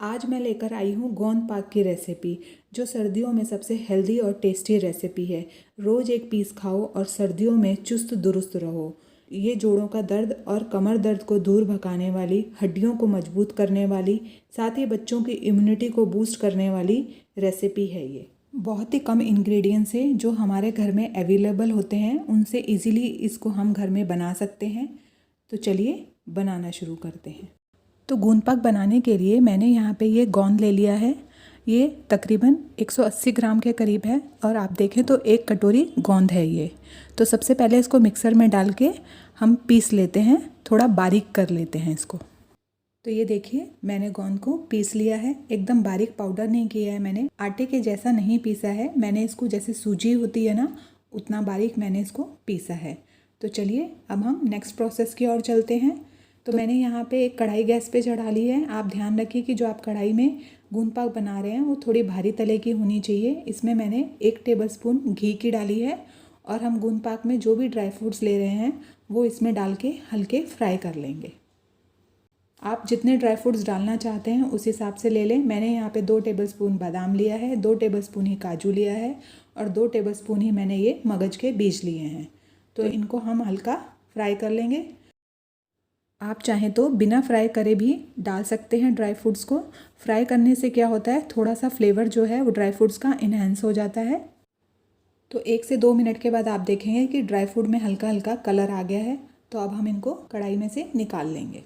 आज मैं लेकर आई हूँ गोंद पाक की रेसिपी, जो सर्दियों में सबसे हेल्दी और टेस्टी रेसिपी है। रोज़ एक पीस खाओ और सर्दियों में चुस्त दुरुस्त रहो। ये जोड़ों का दर्द और कमर दर्द को दूर भगाने वाली, हड्डियों को मजबूत करने वाली, साथ ही बच्चों की इम्यूनिटी को बूस्ट करने वाली रेसिपी है। ये बहुत ही कम इंग्रेडिएंट्स से जो हमारे घर में अवेलेबल होते हैं, उनसे इजीली इसको हम घर में बना सकते हैं। तो चलिए बनाना शुरू करते हैं। तो गोंद पाक बनाने के लिए मैंने यहाँ पे ये गोंद ले लिया है। ये तकरीबन 180 ग्राम के करीब है और आप देखें तो 1 कटोरी गोंद है ये। तो सबसे पहले इसको मिक्सर में डाल के हम पीस लेते हैं, थोड़ा बारीक कर लेते हैं इसको। तो ये देखिए मैंने गोंद को पीस लिया है, एकदम बारीक पाउडर नहीं किया है मैंने, आटे के जैसा नहीं पीसा है मैंने इसको, जैसे सूजी होती है ना उतना बारीक मैंने इसको पीसा है। तो चलिए अब हम नेक्स्ट प्रोसेस की ओर चलते हैं। तो मैंने यहाँ पे एक कढ़ाई गैस पे चढ़ा ली है। आप ध्यान रखिए कि जो आप कढ़ाई में गोंद पाक बना रहे हैं वो थोड़ी भारी तले की होनी चाहिए। इसमें मैंने 1 टेबलस्पून घी की डाली है और हम गोंद पाक में जो भी ड्राई फ्रूट्स ले रहे हैं वो इसमें डाल के हल्के फ्राई कर लेंगे। आप जितने ड्राई फ्रूट्स डालना चाहते हैं उस हिसाब से ले लें। मैंने यहाँ पे 2 टेबलस्पून बादाम लिया है, 2 टेबलस्पून ही काजू लिया है और 2 टेबलस्पून ही मैंने ये मगज के बीज लिए हैं। तो इनको हम हल्का फ्राई कर लेंगे। आप चाहें तो बिना फ्राई करे भी डाल सकते हैं ड्राई फ्रूट्स को। फ्राई करने से क्या होता है, थोड़ा सा फ्लेवर जो है वो ड्राई फ्रूट्स का इन्हेंस हो जाता है। तो 1 से 2 मिनट के बाद आप देखेंगे कि ड्राई फ्रूट में हल्का हल्का कलर आ गया है। तो अब हम इनको कढ़ाई में से निकाल लेंगे।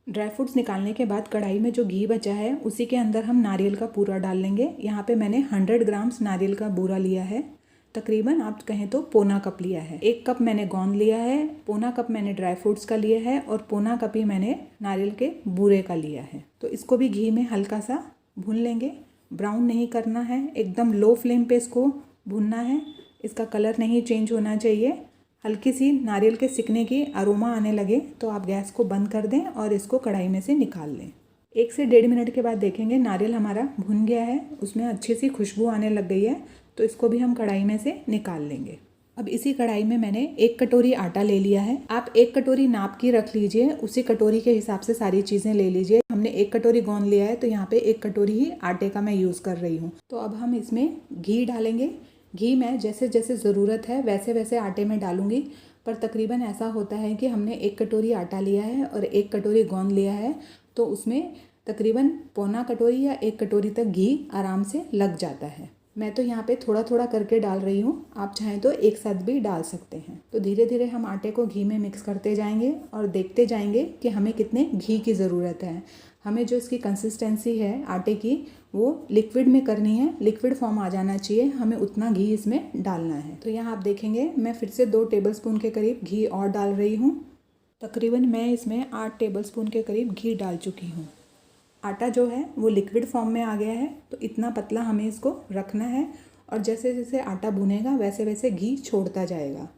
ड्राई फ्रूट्स निकालने के बाद कढ़ाई में जो घी बचा है उसी के अंदर हम नारियल का पूरा डाल लेंगे। यहाँ पे मैंने 100 ग्राम्स नारियल का बूरा लिया है, तकरीबन आप कहें तो पौना कप लिया है। 1 कप मैंने गोंद लिया है, पौना कप मैंने ड्राई फ्रूट्स का लिया है और पौना कप ही मैंने नारियल के बूरे का लिया है। तो इसको भी घी में हल्का सा भून लेंगे। ब्राउन नहीं करना है, एकदम लो फ्लेम पे इसको भूनना है। इसका कलर नहीं चेंज होना चाहिए। हल्की सी नारियल के सिकने की अरोमा आने लगे तो आप गैस को बंद कर दें और इसको कढ़ाई में से निकाल लें। 1 से 1.5 मिनट के बाद देखेंगे नारियल हमारा भुन गया है, उसमें अच्छी सी खुशबू आने लग गई है। तो इसको भी हम कढ़ाई में से निकाल लेंगे। अब इसी कढ़ाई में मैंने 1 कटोरी आटा ले लिया है। आप 1 कटोरी नाप की रख लीजिए, उसी कटोरी के हिसाब से सारी चीज़ें ले लीजिए। हमने 1 कटोरी गोंद लिया है तो यहाँ पे 1 कटोरी ही आटे का मैं यूज़ कर रही हूँ। तो अब हम इसमें घी डालेंगे। घी मैं जैसे जैसे ज़रूरत है वैसे वैसे आटे में डालूंगी, पर तकरीबन ऐसा होता है कि हमने 1 कटोरी आटा लिया है और 1 कटोरी गोंद लिया है, तो उसमें तकरीबन पौना कटोरी या 1 कटोरी तक घी आराम से लग जाता है। मैं तो यहाँ पे थोड़ा थोड़ा करके डाल रही हूँ, आप चाहें तो एक साथ भी डाल सकते हैं। तो धीरे धीरे हम आटे को घी में मिक्स करते जाएंगे और देखते जाएंगे कि हमें कितने घी की ज़रूरत है। हमें जो इसकी कंसिस्टेंसी है आटे की वो लिक्विड में करनी है, लिक्विड फॉर्म आ जाना चाहिए, हमें उतना घी इसमें डालना है। तो यहाँ आप देखेंगे मैं फिर से 2 टेबलस्पून के करीब घी और डाल रही हूँ। तकरीबन मैं इसमें 8 टेबलस्पून के करीब घी डाल चुकी हूँ। आटा जो है वो लिक्विड फॉर्म में आ गया है, तो इतना पतला हमें इसको रखना है और जैसे जैसे आटा भुनेगा वैसे वैसे घी छोड़ता जाएगा।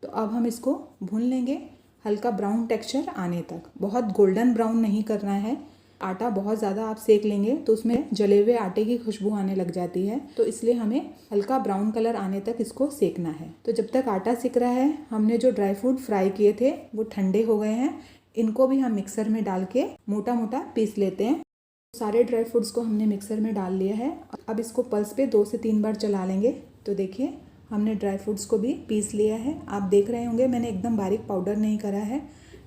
तो अब हम इसको भून लेंगे हल्का ब्राउन टेक्सचर आने तक। बहुत गोल्डन ब्राउन नहीं करना है। आटा बहुत ज़्यादा आप सेक लेंगे तो उसमें जले हुए आटे की खुशबू आने लग जाती है, तो इसलिए हमें हल्का ब्राउन कलर आने तक इसको सेकना है। तो जब तक आटा सिक रहा है, हमने जो ड्राई फ्रूट फ्राई किए थे वो ठंडे हो गए हैं। इनको भी हम मिक्सर में डाल के मोटा मोटा पीस लेते हैं। सारे ड्राई फ्रूट्स को हमने मिक्सर में डाल लिया है। अब इसको पल्स पे 2 से 3 बार चला लेंगे। तो देखिए हमने ड्राई फ्रूट्स को भी पीस लिया है। आप देख रहे होंगे मैंने एकदम बारीक पाउडर नहीं करा है,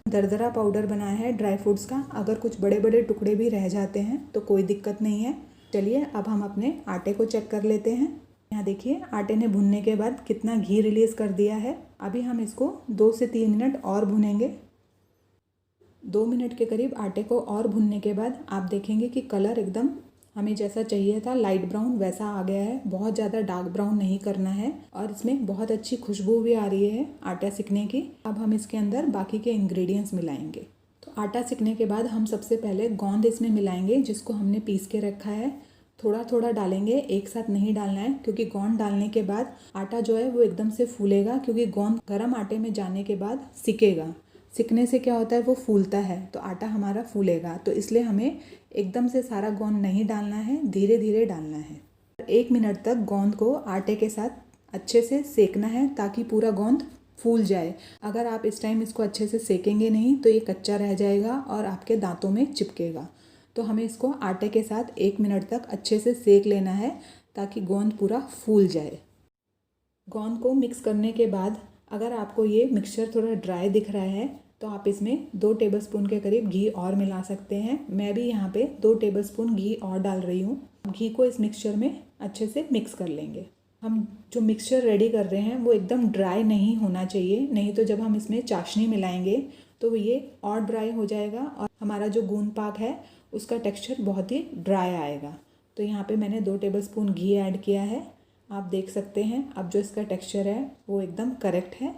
दरदरा पाउडर बनाया है ड्राई फ्रूट्स का। अगर कुछ बड़े बड़े टुकड़े भी रह जाते हैं तो कोई दिक्कत नहीं है। चलिए अब हम अपने आटे को चेक कर लेते हैं। यहाँ देखिए आटे ने भुनने के बाद कितना घी रिलीज़ कर दिया है। अभी हम इसको 2 से 3 मिनट और भुनेंगे। 2 मिनट के करीब आटे को और भुनने के बाद आप देखेंगे कि कलर एकदम हमें जैसा चाहिए था लाइट ब्राउन वैसा आ गया है। बहुत ज़्यादा डार्क ब्राउन नहीं करना है और इसमें बहुत अच्छी खुशबू भी आ रही है आटा सिकने की। अब हम इसके अंदर बाकी के इंग्रेडिएंट्स मिलाएंगे। तो आटा सिकने के बाद हम सबसे पहले गोंद इसमें मिलाएंगे, जिसको हमने पीस के रखा है। थोड़ा थोड़ा डालेंगे, एक साथ नहीं डालना है, क्योंकि गोंद डालने के बाद आटा जो है वो एकदम से फूलेगा, क्योंकि गोंद गर्म आटे में जाने के बाद सिकेगा। सिकने से क्या होता है वो फूलता है, तो आटा हमारा फूलेगा। तो इसलिए हमें एकदम से सारा गोंद नहीं डालना है, धीरे धीरे डालना है। 1 मिनट तक गोंद को आटे के साथ अच्छे से सेकना है ताकि पूरा गोंद फूल जाए। अगर आप इस टाइम इसको अच्छे से सेकेंगे नहीं तो ये कच्चा रह जाएगा और आपके दांतों में चिपकेगा। तो हमें इसको आटे के साथ 1 मिनट तक अच्छे से सेक लेना है ताकि गोंद पूरा फूल जाए। गोंद को मिक्स करने के बाद अगर आपको ये मिक्सचर थोड़ा ड्राई दिख रहा है तो आप इसमें 2 टेबलस्पून के करीब घी और मिला सकते हैं। मैं भी यहाँ पे 2 टेबलस्पून घी और डाल रही हूँ। घी को इस मिक्सचर में अच्छे से मिक्स कर लेंगे। हम जो मिक्सचर रेडी कर रहे हैं वो एकदम ड्राई नहीं होना चाहिए, नहीं तो जब हम इसमें चाशनी मिलाएंगे तो ये और ड्राई हो जाएगा और हमारा जो गोंद पाक है उसका टेक्स्चर बहुत ही ड्राई आएगा। तो यहाँ पे मैंने 2 टेबलस्पून घी ऐड किया है। आप देख सकते हैं अब जो इसका टेक्स्चर है वो एकदम करेक्ट है।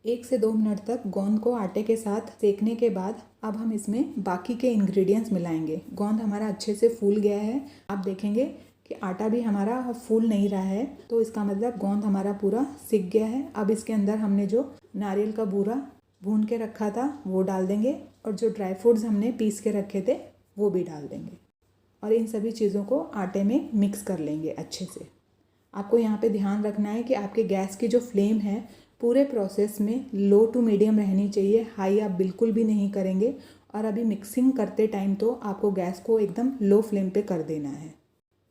1 से 2 मिनट तक गोंद को आटे के साथ सेकने के बाद अब हम इसमें बाकी के इंग्रेडिएंट्स मिलाएंगे। गोंद हमारा अच्छे से फूल गया है। आप देखेंगे कि आटा भी हमारा फूल नहीं रहा है, तो इसका मतलब गोंद हमारा पूरा सिक गया है। अब इसके अंदर हमने जो नारियल का बूरा भून के रखा था वो डाल देंगे और जो ड्राई फ्रूट्स हमने पीस के रखे थे वो भी डाल देंगे और इन सभी चीज़ों को आटे में मिक्स कर लेंगे अच्छे से। आपको यहाँ पे ध्यान रखना है कि आपके गैस की जो फ्लेम है पूरे प्रोसेस में लो टू मीडियम रहनी चाहिए। हाई आप बिल्कुल भी नहीं करेंगे और अभी मिक्सिंग करते टाइम तो आपको गैस को एकदम लो फ्लेम पे कर देना है।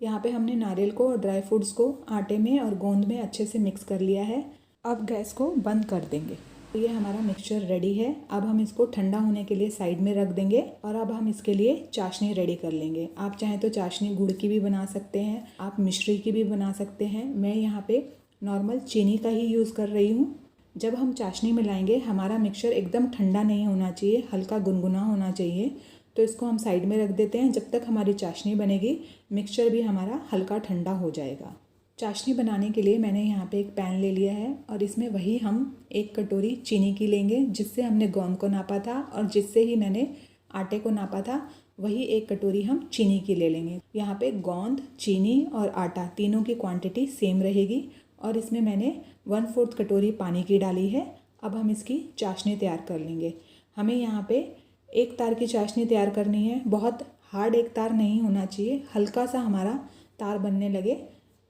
यहाँ पे हमने नारियल को और ड्राई फ्रूट्स को आटे में और गोंद में अच्छे से मिक्स कर लिया है। अब गैस को बंद कर देंगे। तो ये हमारा मिक्सचर रेडी है। अब हम इसको ठंडा होने के लिए साइड में रख देंगे और अब हम इसके लिए चाशनी रेडी कर लेंगे। आप चाहें तो चाशनी गुड़ की भी बना सकते हैं, आप मिश्री की भी बना सकते हैं। मैं यहाँ पे नॉर्मल चीनी का ही यूज़ कर रही हूँ। जब हम चाशनी मिलाएंगे हमारा मिक्सचर एकदम ठंडा नहीं होना चाहिए, हल्का गुनगुना होना चाहिए। तो इसको हम साइड में रख देते हैं। जब तक हमारी चाशनी बनेगी मिक्सचर भी हमारा हल्का ठंडा हो जाएगा। चाशनी बनाने के लिए मैंने यहाँ पे एक पैन ले लिया है और इसमें वही हम 1 कटोरी चीनी की लेंगे जिससे हमने गोंद को नापा था और जिससे ही मैंने आटे को नापा था, वही 1 कटोरी हम चीनी की ले लेंगे। यहाँ पे गोंद, चीनी और आटा तीनों की क्वांटिटी सेम रहेगी और इसमें मैंने 1/4 कटोरी पानी की डाली है। अब हम इसकी चाशनी तैयार कर लेंगे। हमें यहाँ पे 1 तार की चाशनी तैयार करनी है। बहुत हार्ड 1 तार नहीं होना चाहिए, हल्का सा हमारा तार बनने लगे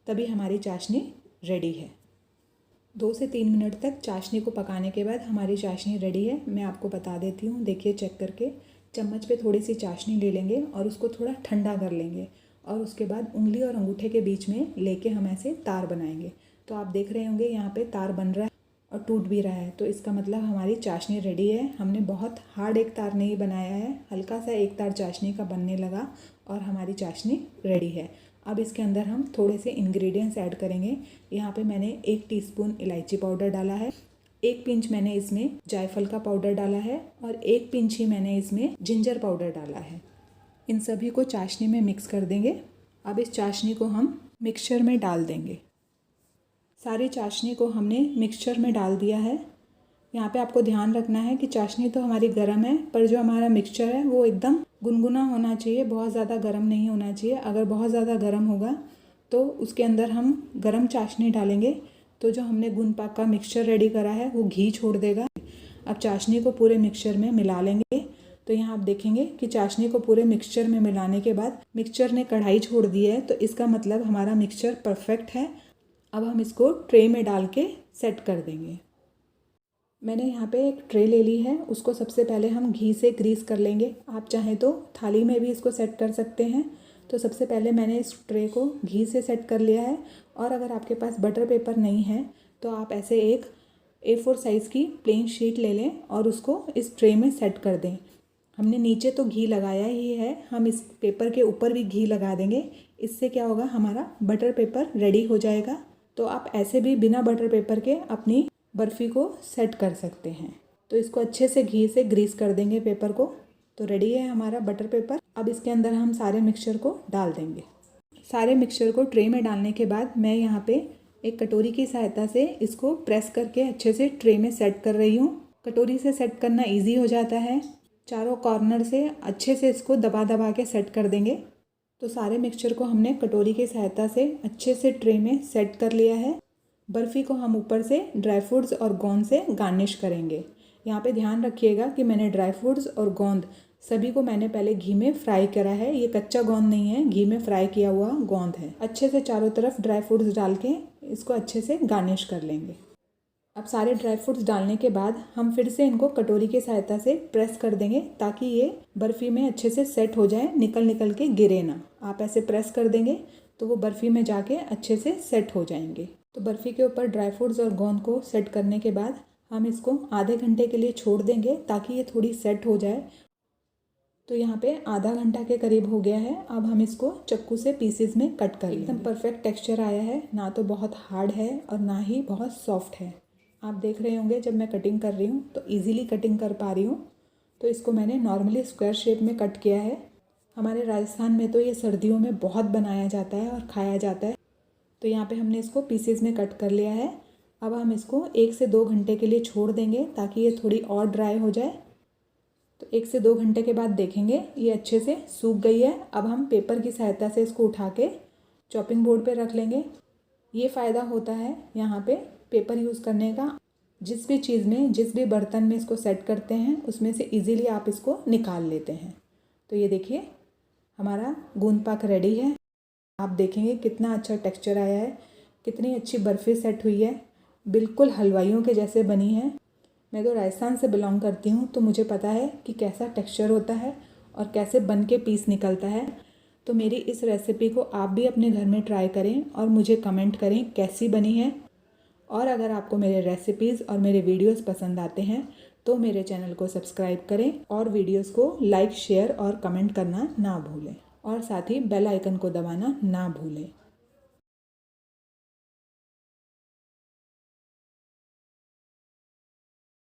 तभी हमारी चाशनी रेडी है। 2 से 3 मिनट तक चाशनी को पकाने के बाद हमारी चाशनी रेडी है। मैं आपको बता देती हूँ, देखिए चेक करके चम्मच पे थोड़ी सी चाशनी ले लेंगे और उसको थोड़ा ठंडा कर लेंगे और उसके बाद उंगली और अंगूठे के बीच में लेके हम ऐसे तार बनाएंगे। तो आप देख रहे होंगे यहाँ पे तार बन रहा है और टूट भी रहा है, तो इसका मतलब हमारी चाशनी रेडी है। हमने बहुत हार्ड 1 तार नहीं बनाया है, हल्का सा 1 तार चाशनी का बनने लगा और हमारी चाशनी रेडी है। अब इसके अंदर हम थोड़े से इंग्रेडिएंट्स ऐड करेंगे। यहाँ पे मैंने 1 टीस्पून इलायची पाउडर डाला है, 1 पिंच मैंने इसमें जायफल का पाउडर डाला है और 1 पिंच ही मैंने इसमें जिंजर पाउडर डाला है। इन सभी को चाशनी में मिक्स कर देंगे। अब इस चाशनी को हम मिक्सचर में डाल देंगे। सारी चाशनी को हमने मिक्सचर में डाल दिया है। यहाँ पे आपको ध्यान रखना है कि चाशनी तो हमारी गर्म है, पर जो हमारा मिक्सचर है वो एकदम गुनगुना होना चाहिए, बहुत ज़्यादा गर्म नहीं होना चाहिए। अगर बहुत ज़्यादा गर्म होगा तो उसके अंदर हम गर्म चाशनी डालेंगे तो जो हमने गोंद पाक का मिक्सचर रेडी करा है वो घी छोड़ देगा। अब चाशनी को पूरे मिक्सचर में मिला लेंगे। तो यहाँ आप देखेंगे कि चाशनी को पूरे मिक्सचर में मिलाने के बाद मिक्सचर ने कढ़ाई छोड़ दी है, तो इसका मतलब हमारा मिक्सचर परफेक्ट है। अब हम इसको ट्रे में डाल के सेट कर देंगे। मैंने यहाँ पे एक ट्रे ले ली है, उसको सबसे पहले हम घी से ग्रीस कर लेंगे। आप चाहें तो थाली में भी इसको सेट कर सकते हैं। तो सबसे पहले मैंने इस ट्रे को घी से सेट कर लिया है और अगर आपके पास बटर पेपर नहीं है तो आप ऐसे एक A4 साइज़ की प्लेन शीट ले लें और उसको इस ट्रे में सेट कर दें। हमने नीचे तो घी लगाया ही है, हम इस पेपर के ऊपर भी घी लगा देंगे। इससे क्या होगा, हमारा बटर पेपर रेडी हो जाएगा। तो आप ऐसे भी बिना बटर पेपर के अपनी बर्फ़ी को सेट कर सकते हैं। तो इसको अच्छे से घी से ग्रीस कर देंगे पेपर को। तो रेडी है हमारा बटर पेपर। अब इसके अंदर हम सारे मिक्सचर को डाल देंगे। सारे मिक्सचर को ट्रे में डालने के बाद मैं यहाँ पे एक कटोरी की सहायता से इसको प्रेस करके अच्छे से ट्रे में सेट कर रही हूँ। कटोरी से सेट करना ईजी हो जाता है। चारों कॉर्नर से अच्छे से इसको दबा दबा के सेट कर देंगे। तो सारे मिक्सचर को हमने कटोरी की सहायता से अच्छे से ट्रे में सेट कर लिया है। बर्फ़ी को हम ऊपर से ड्राई फ्रूट्स और गोंद से गार्निश करेंगे। यहाँ पे ध्यान रखिएगा कि मैंने ड्राई फ्रूट्स और गोंद सभी को मैंने पहले घी में फ्राई करा है। ये कच्चा गोंद नहीं है, घी में फ्राई किया हुआ गोंद है। अच्छे से चारों तरफ ड्राई फ्रूट्स डाल के इसको अच्छे से गार्निश कर लेंगे। अब सारे ड्राई फ्रूट्स डालने के बाद हम फिर से इनको कटोरी की सहायता से प्रेस कर देंगे ताकि ये बर्फ़ी में अच्छे से सेट हो जाए, निकल निकल के गिरे ना। आप ऐसे प्रेस कर देंगे तो वो बर्फ़ी में जाके अच्छे से सेट हो जाएंगे। तो बर्फ़ी के ऊपर ड्राई फ्रूट्स और गोंद को सेट करने के बाद हम इसको आधे घंटे के लिए छोड़ देंगे ताकि ये थोड़ी सेट हो जाए। तो यहाँ पे आधा घंटा के करीब हो गया है। अब हम इसको चाकू से पीसेस में कट कर एकदम परफेक्ट टेक्सचर आया है, ना तो बहुत हार्ड है और ना ही बहुत सॉफ्ट है। आप देख रहे होंगे जब मैं कटिंग कर रही हूँ तो इजीली कटिंग कर पा रही हूँ। तो इसको मैंने नॉर्मली स्क्वायर शेप में कट किया है। हमारे राजस्थान में तो ये सर्दियों में बहुत बनाया जाता है और खाया जाता है। तो यहाँ पे हमने इसको पीसेस में कट कर लिया है। अब हम इसको 1 से 2 घंटे के लिए छोड़ देंगे ताकि ये थोड़ी और ड्राई हो जाए। तो 1 से 2 घंटे के बाद देखेंगे ये अच्छे से सूख गई है। अब हम पेपर की सहायता से इसको उठा के चॉपिंग बोर्ड पे रख लेंगे। ये फ़ायदा होता है यहाँ पे पेपर यूज़ करने का, जिस भी चीज़ में, जिस भी बर्तन में इसको सेट करते हैं उसमें से इजीली आप इसको निकाल लेते हैं। तो ये देखिए हमारा गूंद पाक रेडी है। आप देखेंगे कितना अच्छा टेक्सचर आया है, कितनी अच्छी बर्फ़ी सेट हुई है, बिल्कुल हलवाइयों के जैसे बनी है। मैं तो राजस्थान से बिलोंग करती हूँ तो मुझे पता है कि कैसा टेक्सचर होता है और कैसे बन के पीस निकलता है। तो मेरी इस रेसिपी को आप भी अपने घर में ट्राई करें और मुझे कमेंट करें कैसी बनी है। और अगर आपको मेरे रेसिपीज़ और मेरे वीडियोस पसंद आते हैं तो मेरे चैनल को सब्सक्राइब करें और वीडियोस को लाइक, शेयर और कमेंट करना ना भूलें और साथ ही बेल आइकन को दबाना ना भूलें।